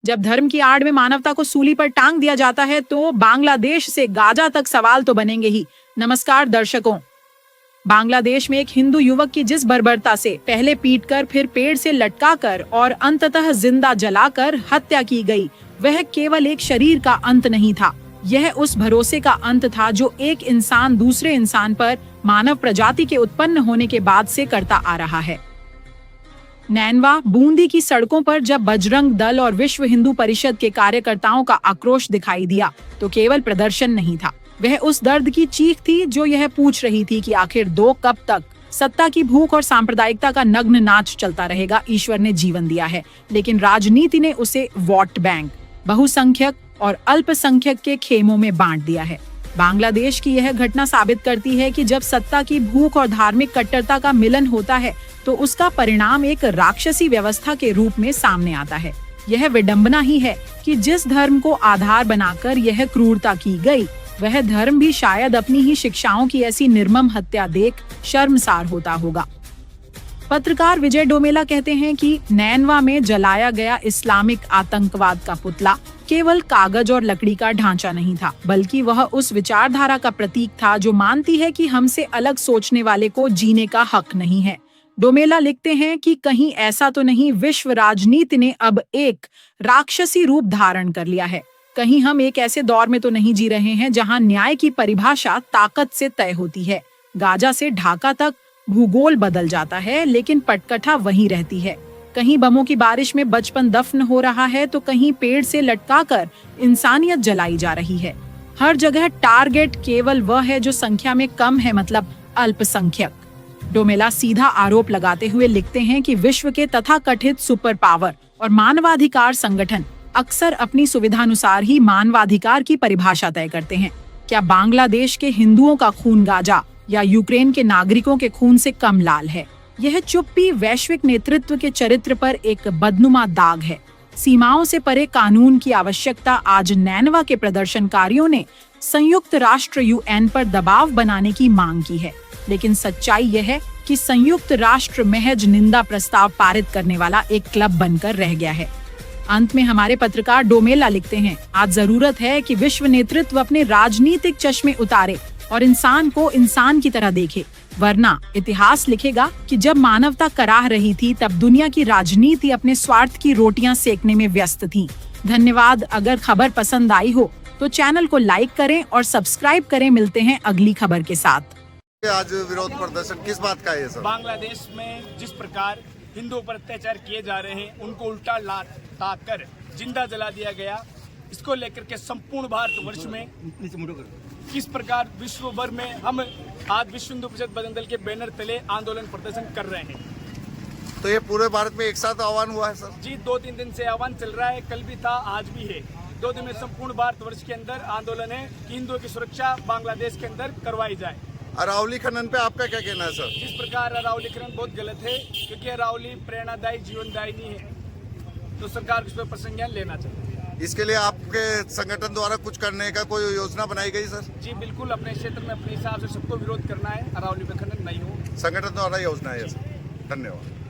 जब धर्म की आड़ में मानवता को सूली पर टांग दिया जाता है तो बांग्लादेश से गाजा तक सवाल तो बनेंगे ही। नमस्कार दर्शकों। बांग्लादेश में एक हिंदू युवक की जिस बर्बरता से पहले पीटकर फिर पेड़ से लटकाकर और अंततः जिंदा जलाकर हत्या की गई, वह केवल एक शरीर का अंत नहीं था, यह उस भरोसे का अंत था जो एक इंसान दूसरे इंसान पर मानव प्रजाति के उत्पन्न होने के बाद से करता आ रहा है। नैनवा बूंदी की सड़कों पर जब बजरंग दल और विश्व हिंदू परिषद के कार्यकर्ताओं का आक्रोश दिखाई दिया तो केवल प्रदर्शन नहीं था, वह उस दर्द की चीख थी जो यह पूछ रही थी कि आखिर दो कब तक सत्ता की भूख और सांप्रदायिकता का नग्न नाच चलता रहेगा। ईश्वर ने जीवन दिया है, लेकिन राजनीति ने उसे वोट बैंक, बहुसंख्यक और अल्पसंख्यक के खेमों में बांट दिया है। बांग्लादेश की यह घटना साबित करती है कि जब सत्ता की भूख और धार्मिक कट्टरता का मिलन होता है तो उसका परिणाम एक राक्षसी व्यवस्था के रूप में सामने आता है। यह विडंबना ही है कि जिस धर्म को आधार बनाकर यह क्रूरता की गई, वह धर्म भी शायद अपनी ही शिक्षाओं की ऐसी निर्मम हत्या देख शर्मसार होता होगा। पत्रकार विजय डोमेला कहते हैं कि नैनवा में जलाया गया इस्लामिक आतंकवाद का पुतला केवल कागज और लकड़ी का ढांचा नहीं था, बल्कि वह उस विचारधारा का प्रतीक था जो मानती है कि हमसे अलग सोचने वाले को जीने का हक नहीं है। डोमेला लिखते हैं कि कहीं ऐसा तो नहीं विश्व राजनीति ने अब एक राक्षसी रूप धारण कर लिया है, कहीं हम एक ऐसे दौर में तो नहीं जी रहे हैं जहां न्याय की परिभाषा ताकत से तय होती है। गाजा से ढाका तक भूगोल बदल जाता है, लेकिन पटकथा वही रहती है। कहीं बमों की बारिश में बचपन दफन हो रहा है तो कहीं पेड़ से लटकाकर इंसानियत जलाई जा रही है। हर जगह टारगेट केवल वह है जो संख्या में कम है, मतलब अल्पसंख्यक। डोमेला सीधा आरोप लगाते हुए लिखते हैं कि विश्व के तथाकथित सुपर पावर और मानवाधिकार संगठन अक्सर अपनी सुविधानुसार ही मानवाधिकार की परिभाषा तय करते हैं। क्या बांग्लादेश के हिंदुओं का खून गाजा या यूक्रेन के नागरिकों के खून से कम लाल है? यह चुप्पी वैश्विक नेतृत्व के चरित्र पर एक बदनुमा दाग है। सीमाओं से परे कानून की आवश्यकता आज नैनवा के प्रदर्शनकारियों ने संयुक्त राष्ट्र यूएन पर दबाव बनाने की मांग की है, लेकिन सच्चाई यह है कि संयुक्त राष्ट्र महज निंदा प्रस्ताव पारित करने वाला एक क्लब बनकर रह गया है। अंत में हमारे पत्रकार डोमेला लिखते हैं, आज जरूरत है कि विश्व नेतृत्व अपने राजनीतिक चश्मे उतारे और इंसान को इंसान की तरह देखे, वरना इतिहास लिखेगा कि जब मानवता कराह रही थी तब दुनिया की राजनीति अपने स्वार्थ की रोटियां सेकने में व्यस्त थी। धन्यवाद। अगर खबर पसंद आई हो तो चैनल को लाइक करें और सब्सक्राइब करें। मिलते हैं अगली खबर के साथ। आज विरोध प्रदर्शन किस बात का है सर? बांग्लादेश में जिस प्रकार हिंदुओं पर अत्याचार किए जा रहे हैं, उनको उल्टा लाद कर जिंदा जला दिया गया, इसको लेकर के संपूर्ण भारतवर्ष में किस प्रकार विश्व भर में हम आज विश्व हिंदू परिषद बजरंग दल के बैनर तले आंदोलन प्रदर्शन कर रहे हैं। तो ये पूरे भारत में एक साथ आह्वान हुआ है सर? जी, 2-3 दिन से आह्वान चल रहा है, कल भी था, आज भी है। 2 दिन में संपूर्ण भारतवर्ष के अंदर आंदोलन है कि हिंदुओं की सुरक्षा बांग्लादेश के अंदर करवाई जाए। अरावली खनन पे आपका क्या कहना है सर? जिस प्रकार अरावली खनन बहुत गलत है, क्योंकि अरावली प्रेरणादायी जीवनदायिनी है, तो सरकार इस पर प्रसंज्ञान लेना चाहिए। इसके लिए आपके संगठन द्वारा कुछ करने का कोई योजना बनाई गई सर? जी बिल्कुल, अपने क्षेत्र में अपने हिसाब से सबको विरोध करना है, अरावली पे खनन नहीं हो। संगठन द्वारा योजना है सर। धन्यवाद।